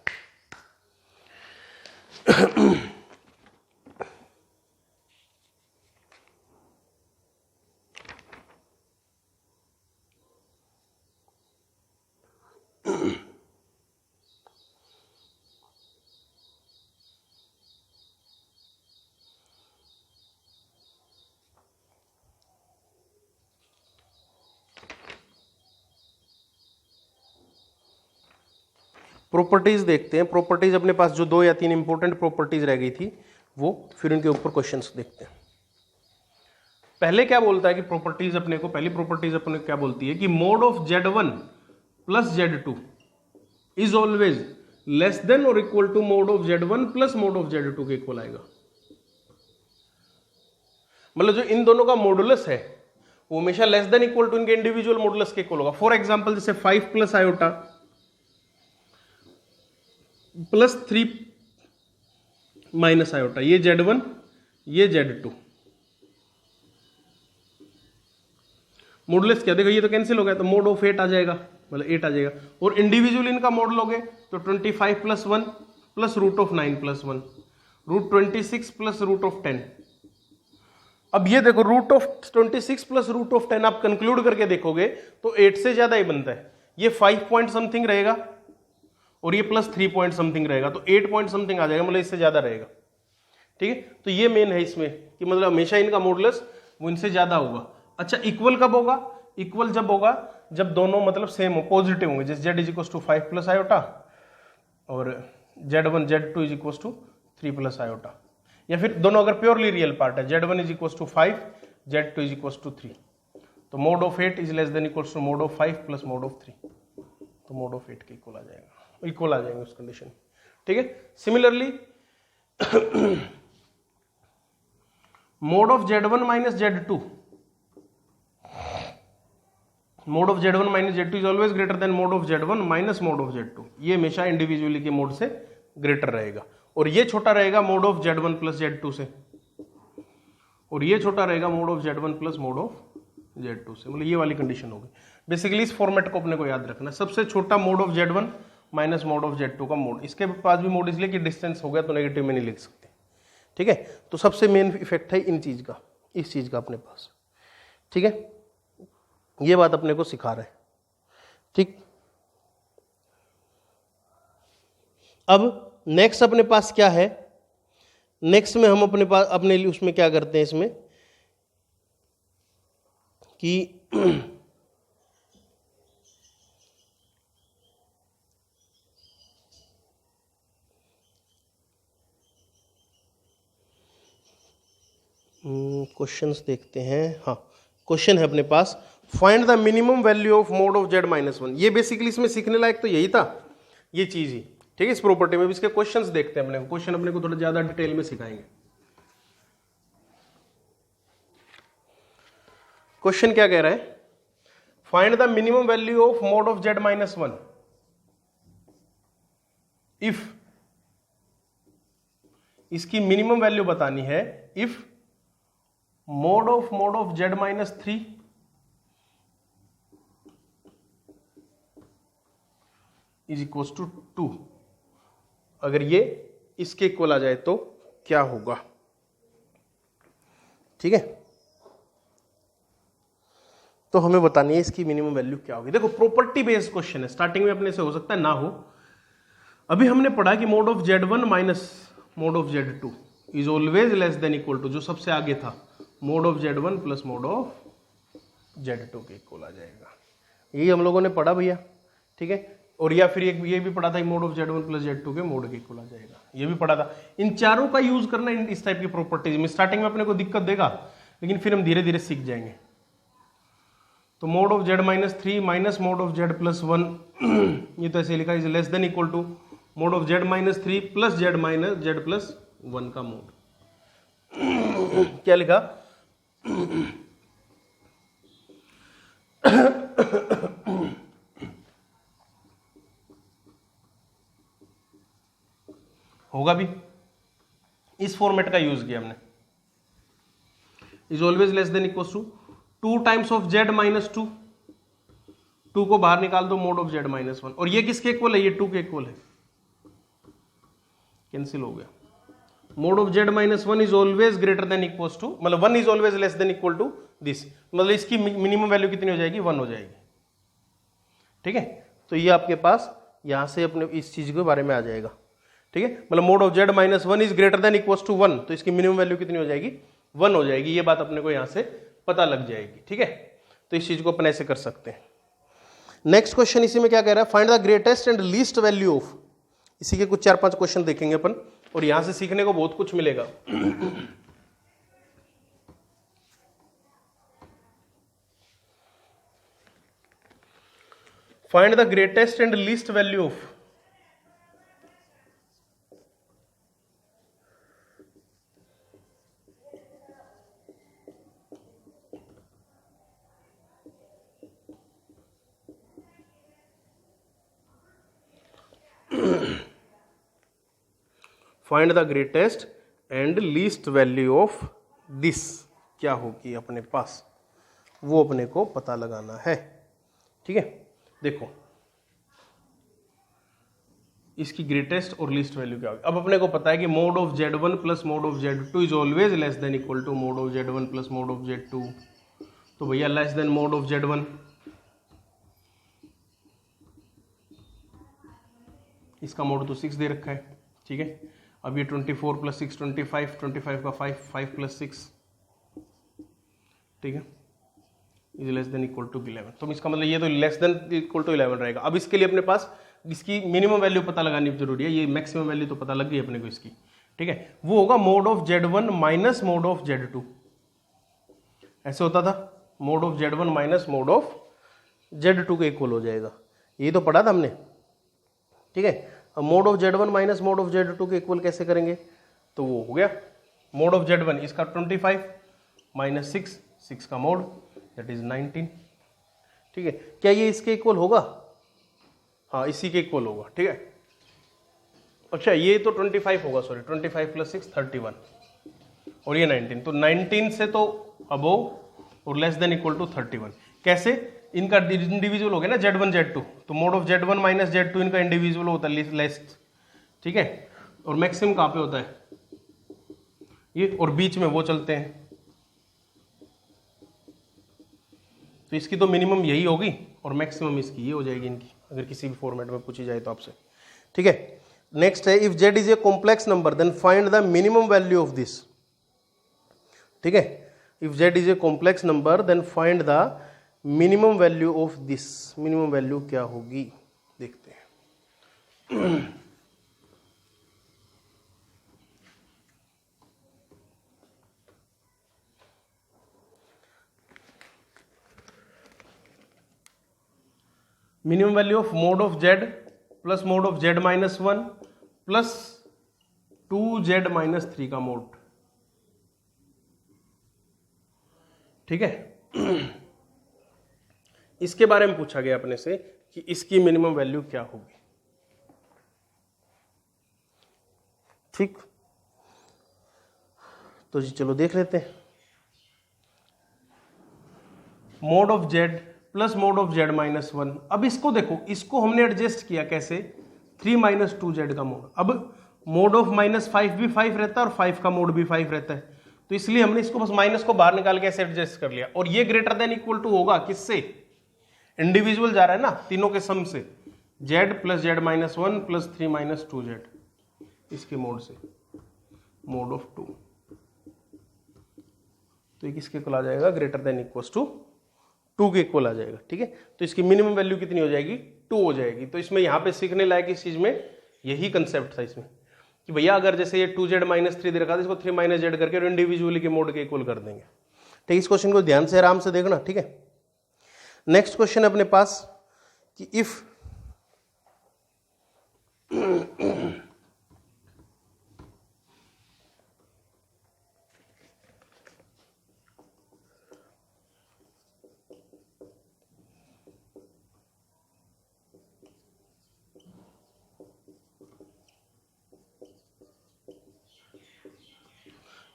प्रॉपर्टीज देखते हैं। प्रॉपर्टीज अपने पास जो 2 या 3 इंपॉर्टेंट प्रॉपर्टीज रह गई थी वो, फिर उनके ऊपर क्वेश्चंस देखते हैं। पहले क्या बोलता है कि प्रॉपर्टीज अपने को, पहली प्रॉपर्टीज अपने को क्या बोलती है कि mod of Z1 plus Z2 is always less than और equal to mod of Z1 plus mod of Z2 के इक्वल आएगा। मतलब जो इन दोनों का मॉडुलस है वो हमेशा लेस देन इक्वल टू इनके इंडिविजुअल मॉडुलस के इक्वल होगा। फॉर एग्जांपल जैसे 5 plus iota plus 3 minus iota, ये Z1 ये Z2, मॉडुलस क्या, देखो ये तो कैंसिल हो गया, तो मोड ऑफ 8 आ जाएगा, मतलब 8 आ जाएगा। और इंडिविजुअल इनका मॉड लोगे तो 25 plus 1 plus root of 9 plus 1 root 26 plus root of 10। अब ये देखो root of 26 plus root of 10 आप कंक्लूड करके देखोगे तो 8 से ज्यादा ही बनता है। ये 5 पॉइंट समथिंग रहेगा और ये प्लस 3 पॉइंट समथिंग रहेगा, तो 8 पॉइंट समथिंग आ जाएगा, मतलब इससे ज्यादा रहेगा। ठीक है, तो ये मेन है इसमें कि मतलब हमेशा इनका मॉडुलस वो इनसे ज्यादा होगा। अच्छा, इक्वल कब होगा? इक्वल जब होगा जब दोनों मतलब सेम हो, पॉजिटिव होंगे, जैसे Z is equal to 5 plus iota और Z1 Z2 is equal to 3 plus iota, या फिर दोनों अगर प्योरली रियल पार्ट है, Z1 is equal to 5 Z2 is equal to 3, तो mod of 8 is less than equal to mod of 5 plus mod of 3, तो mod of 8 के इक्वल आ जाएगा, इक्वल आ जाएंगे उस कंडीशन। ठीक है, similarly mode of Z1 minus Z2, mode of Z1 minus Z2 is always greater then mod of Z1 minus mod of Z2, ये हमेशा इंडिविजुअली के मोड से ग्रेटर रहेगा, और ये छोटा रहेगा mode of Z1 plus Z2 से, और ये छोटा रहेगा mode of Z1 plus mod of Z2 से, मतलब ये वाली कंडीशन होगी। बेसिकली इस फॉर्मेट को अपने को याद रखना, सबसे छोटा mode of Z1 minus mod of Z2 का मोड, इसके पास भी मोड इसलिए कि डिस्टेंस हो गया तो नेगेटिव में नहीं लिख सकते। ठीक है, तो सबसे मेन इफेक्ट है इन चीज का, इस चीज का अपने पास। ठीक है, ये बात अपने को सिखा रहा है। ठीक, अब नेक्स्ट अपने पास क्या है, नेक्स्ट में हम अपने पास अपने लिए उसमें क्या करते हैं इसमें कि क्वेश्चंस देखते हैं। हाँ, क्वेश्चन है अपने पास, find the minimum value of mod of Z minus 1। ये बेसिकली इसमें सीखने लायक तो यही था, ये चीज ही। ठीक है, इस प्रॉपर्टी में भी इसके क्वेश्चंस देखते हैं अपने को, क्वेश्चन अपने को थोड़ा ज्यादा डिटेल में सिखाएंगे। क्वेश्चन क्या कह रहा है, find the minimum value of mod of z minus one if, इसकी मिनिमम वैल्यू बतानी है if mod of z minus three is equal to 2। अगर ये इसके इक्वल आ जाए तो क्या होगा, ठीक है। तो हमें बतानी है इसकी मिनिमम वैल्यू क्या होगी। देखो प्रॉपर्टी बेस्ड क्वेश्चन है, स्टार्टिंग में अपने से हो सकता है ना हो। अभी हमने पढ़ा कि mod of z one minus mod of z two is always less than equal to, जो सबसे आगे था mod of z one plus mod of z two के इक्वल आ जाएगा। यही हम लोगों ने पढ़ा भैया, ठीक है। और या फिर एक ये भी पढ़ा था mod of z one plus z two के मोड के इक्वल आ जाएगा, ये भी पढ़ा था। इन चारों का यूज करना इस टाइप की प्रॉपर्टीज में स्टार्टिंग में अपने को दिक्कत देगा, लेकिन फिर हम धीरे धीरे सीख जाएंगे। तो mod of z minus three minus mod of z plus one, ये तो ऐसे लिखा is less than equal to mod of z minus three plus z minus z plus one का मोड। क्या लिखा, होगा भी, इस फॉर्मेट का यूज किया हमने, is always less than equal to 2 times of z minus two, 2 को बाहर निकाल दो mod of z minus one, और ये किसके इक्वल है, ये 2 के इक्वल है, कैंसिल हो गया। Mod of z minus one is always greater than equal to, मतलब 1 is always less than equal to this, मतलब इसकी मिनिमम वैल्यू कितनी हो जाएगी, 1 हो जाएगी, ठीक है। तो ये आपके पास यहां से अपने इस चीज के बारे में आ जाएगा, ठीक है। मतलब mod of z minus one is greater than equal to 1, तो इसकी मिनिमम वैल्यू कितनी हो जाएगी, 1 हो जाएगी। ये बात अपने को यहां से पता लग जाएगी, ठीक है। तो इस चीज को अपन ऐसे कर सकते हैं। नेक्स्ट क्वेश्चन इसी में क्या कह रहा है, find the greatest and least value of, इसी के कुछ 4-5 क्वेश्चन देखेंगे अपन, और यहां से सीखने को बहुत कुछ मिलेगा। Find the greatest and least value of, find the greatest and least value of this, क्या होगी अपने पास, वो अपने को पता लगाना है, ठीक है। देखो इसकी ग्रेटेस्ट और लीस्ट वैल्यू क्या होगी। अब अपने को पता है कि mod of z one plus mod of z two is always less than equal to mod of z one plus mod of z two, तो भैया less than mod of z one, इसका मोड तो 6 दे रखा है, ठीक है। अब ये 24 प्लस 6 25, 25 का 5, 5 प्लस 6, ठीक है, is less than equal to 11। तो इसका मतलब ये तो लेस देन इक्वल टू 11 रहेगा। अब इसके लिए अपने पास इसकी मिनिमम वैल्यू पता लगानी जरूरी है, ये मैक्सिमम वैल्यू तो पता लग गई अपने को इसकी, ठीक है। वो होगा mod of z one minus mod of z two, ऐसे होता था, mod of z one minus mod of z two के इक्वल हो जाएगा, ये तो पढ़ा था हमने, ठीक है। अब mod of z one minus mod of z two के इक्वल कैसे करेंगे, तो वो हो गया मोड ऑफ जेड वन इसका 25 माइनस 6, 6 का मोड दैट इज 19, ठीक है। क्या ये इसके इक्वल होगा, हाँ इसी के इक्वल होगा, ठीक है। अच्छा ये तो 25 होगा, सॉरी 25 प्लस 6 31, और ये 19, तो 19 से तो अबोव और लेस देन इक्वल टू 31। कैसे, इनका इंडिविजुअल हो गया ना Z1 Z2, तो mod of Z1 minus Z2 इनका इंडिविजुअल होता है लेस, ठीक है। और मैक्सिमम कहाँ पे होता है ये, और बीच में वो चलते हैं, तो इसकी तो मिनिमम यही होगी और मैक्सिमम इसकी ये हो जाएगी इनकी, अगर किसी भी फॉर्मेट में पूछी जाए तो आपसे, ठीक है। नेक्स्ट है if Z is a complex number then find the minimum value of this, ठीक है। If Z is a complex number then find the minimum value of this, minimum value क्या होगी देखते हैं। Minimum value of mod of z plus mod of z minus one plus 2z minus 3 का mod, ठीक है। इसके बारे में पूछा गया अपने से कि इसकी मिनिमम वैल्यू क्या होगी। ठीक, तो जी चलो देख लेते हैं। Mode of z plus mod of z minus 1। अब इसको देखो, इसको हमने एडजस्ट किया कैसे, 3 माइनस 2z का मोड। अब मोड ऑफ -5 भी 5 रहता है और 5 का मोड भी 5 रहता है, तो इसलिए हमने इसको बस माइनस को बाहर निकाल के ऐसे एडजस्ट कर लिया। और ये ग्रेटर देन इक्वल टू होगा किससे, इंडिविजुअल जा रहा है ना, तीनों के सम से, z plus z minus 1 plus 3 minus 2z, इसके मोड से, मोड ऑफ 2। तो ये किसके इक्वल आ जाएगा, ग्रेटर देन इक्वल टू 2 के इक्वल आ जाएगा। ठीक है, तो इसकी मिनिमम वैल्यू कितनी हो जाएगी, 2 हो जाएगी। तो इसमें यहां पे सीखने लायक इस चीज में यही कंसेप्ट था इसमें कि भैया अगर जैसे ये 2z माइनस 3 दे रखा था, इसको 3 माइनस जेड करके इंडिविजुअली के मोड के इक्वल कर देंगे। ठीक, इस क्वेश्चन को ध्यान से आराम से देखना। ठीक है, नेक्स्ट क्वेश्चन अपने पास कि if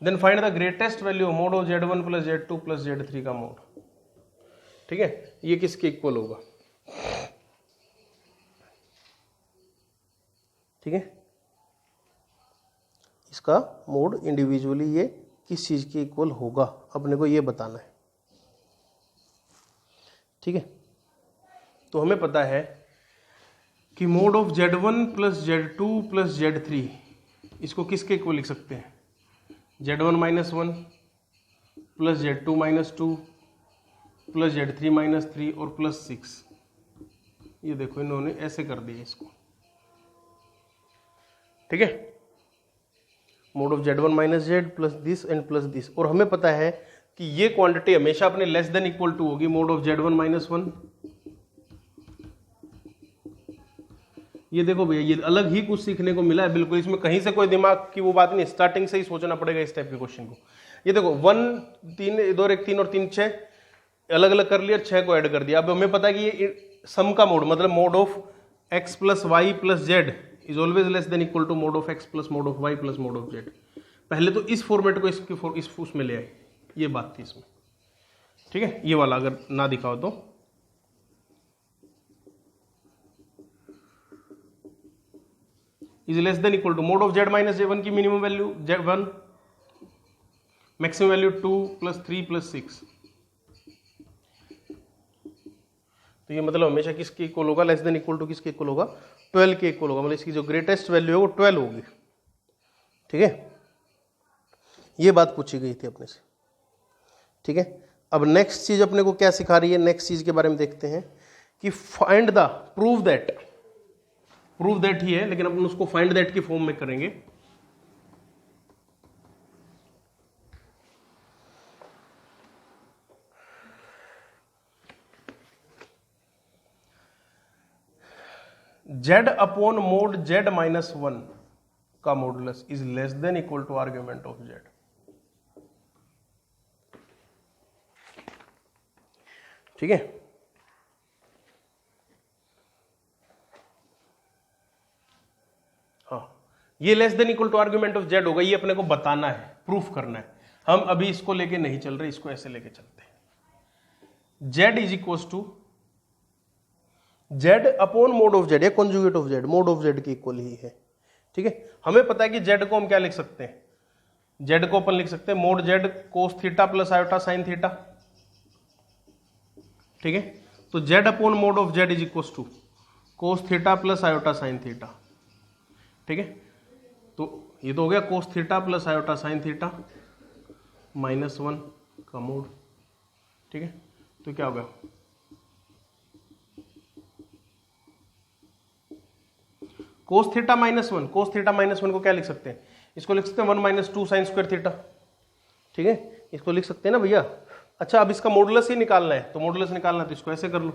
then find the greatest value mod of z1 plus z2 plus z3 का मोड। ठीक है, ये किसके इक्वल होगा। ठीक है, इसका मोड इंडिविजुअली ये किस चीज के इक्वल होगा, अपने को ये बताना है। ठीक है, तो हमें पता है कि mod of z1 plus z2 plus z3, इसको किसके इक्वल लिख सकते हैं, z1 minus 1 plus z2 minus 2 plus z3 minus 3 और प्लस 6। ये देखो इन्होंने ऐसे कर दिया इसको। ठीक है, mod of z1 minus z plus this and plus this. और हमें पता है कि ये क्वांटिटी हमेशा अपने लेस देन इक्वल टू होगी मोड ऑफ z1 माइनस 1। ये देखो भैया, ये अलग ही कुछ सीखने को मिला है बिल्कुल, इसमें कहीं से कोई दिमाग की वो बात नहीं, स्टार्टिंग से ही सोचना पड़ेगा इस टाइप के क्वेश्चन को। ये देखो 1 3 2 1 3 और 3 6 अलग अलग कर लिया, 6 को ऐड कर दिया। अब हमें पता है कि ये सम का मोड मतलब mod of x plus y plus z is always less than equal to mod of x plus mod of y plus mod of z। पहले तो इस फॉर्मेट को इस उसमें ले आए, ये बात थी इसमें। ठीक है, ये वाला अगर ना दिखाओ तो is less than equal to mod of z minus j1 की minimum value z1, maximum value 2 plus 3 plus 6। तो ये मतलब हमेशा किसके इक्वल होगा, लेस देन इक्वल टू किसके इक्वल होगा, 12 के इक्वल होगा। मतलब इसकी जो ग्रेटेस्ट वैल्यू है वो 12 होगी। ठीक है, ये बात पूछी गई थी अपने से। ठीक है, अब नेक्स्ट चीज अपने को क्या सिखा रही है, नेक्स्ट चीज के बारे में देखते हैं कि find the prove that he है, लेकिन अपन उसको फाइंड दैट की फॉर्म में करेंगे। z upon mod z minus 1 का modulus is less than equal to argument of z। ठीक है, हाँ, ये less than equal to argument of z होगा, ये अपने को बताना है, प्रूफ करना है। हम अभी इसको लेके नहीं चल रहे, इसको ऐसे लेके चलते हैं। z is equal to z upon mod of z या conjugate of z, mod of z के इक्वल ही है। ठीक है, हमें पता है कि z को हम क्या लिख सकते हैं, z को अपन लिख सकते हैं mod z cos theta plus iota sine theta. ठीक है, तो z upon mod of z is equal to cos theta plus iota sine theta. ठीक है, तो ये तो हो गया cos theta plus iota sine theta minus 1 का मोड। ठीक है, तो क्या हो गया, cos theta minus 1, cos theta minus 1 को क्या लिख सकते हैं, इसको लिख सकते हैं 1 माइनस 2 साइन स्क्वायर थीटा। ठीक है, इसको लिख सकते हैं ना भैया। अच्छा, अब इसका मॉडुलस ही निकालना है, तो मॉडुलस निकालना है तो इसको ऐसे कर लो,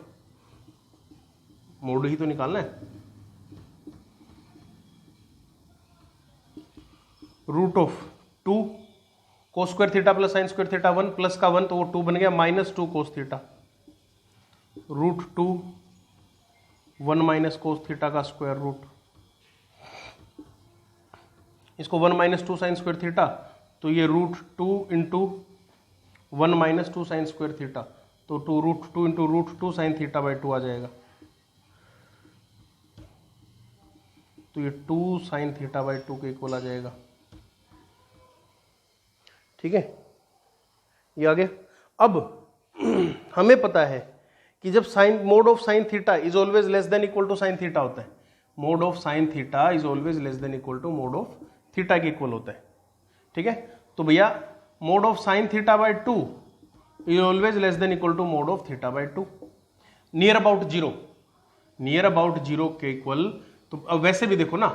मोड ही तो निकालना है, root of 2 cos square theta plus sine square theta 1 plus का 1 तो वो 2 बन गया -2 cos theta √2 1 minus cos theta का स्क्वायर रूट, इसको 1 - 2 साइन स्क्वायर थीटा तो ये √2 इंटू 1 - 2 साइन स्क्वायर थीटा तो √2 इंटू √2 साइन थीटा बाई 2 आ जाएगा। तो ये 2 साइन थीटा बाई 2 के इक्वल आ जाएगा। ठीक है, ये आ गया। अब हमें पता है कि जब sine mod of sine theta is always less than equal to sine theta होता है, mod of sine theta is always less than equal to mod of theta के इक्वल होता है। ठीक है, तो भैया mod of sine theta by 2 is always less than equal to mod of theta by 2, near about zero के equal. तो अब वैसे भी देखो ना,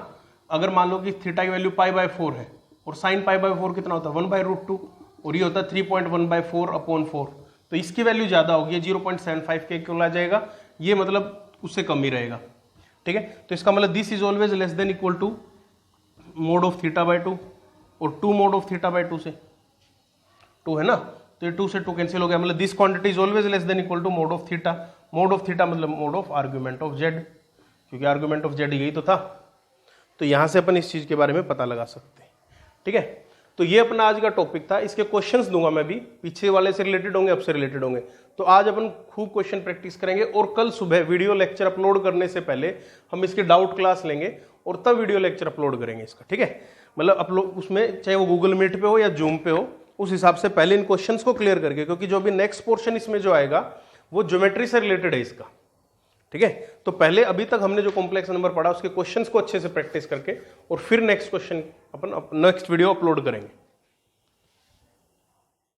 अगर मान लो कि थीटा की वैल्यू π/4 है और साइन π/4 कितना होता है 1/√2 और ये होता है 3.1/4/4, तो इसकी वैल्यू ज्यादा होगी 0.75 के इक्वल आ जाएगा, ये मतलब उससे कम ही रहेगा। ठीक है, तो इसका मतलब this is always less than equal to mod of theta by 2 और 2 मोड ऑफ थीटा बाई 2 से 2 है ना, तो ये 2 से 2 कैंसिल हो गया, मतलब this quantity is always less than equal to mod of theta. Mod of theta मतलब mod of argument of z, क्योंकि आर्ग्यूमेंट ऑफ जेड यही तो था। तो यहां से अपन इस चीज के बारे में पता लगा सकते हैं। ठीक है, तो ये अपना आज का टॉपिक था। इसके क्वेश्चंस दूंगा मैं भी, पीछे वाले से रिलेटेड होंगे, अब से रिलेटेड होंगे। तो आज अपन खूब क्वेश्चन प्रैक्टिस करेंगे और कल सुबह वीडियो लेक्चर अपलोड करने से पहले हम इसकी डाउट क्लास लेंगे और तब वीडियो लेक्चर अपलोड करेंगे इसका। ठीक है, मतलब अपलोड उसमें चाहे वो गूगल मीट पे हो या जूम पे हो, उस हिसाब से पहले इन क्वेश्चंस को क्लियर करके, क्योंकि जो भी नेक्स्ट पोर्शन इसमें जो आएगा वो ज्योमेट्री से रिलेटेड है इसका। ठीक है, तो पहले अभी तक हमने जो कॉम्प्लेक्स नंबर पढ़ा उसके क्वेश्चंस को अच्छे से प्रैक्टिस करके और फिर नेक्स्ट क्वेश्चन अपन नेक्स्ट वीडियो अपलोड करेंगे।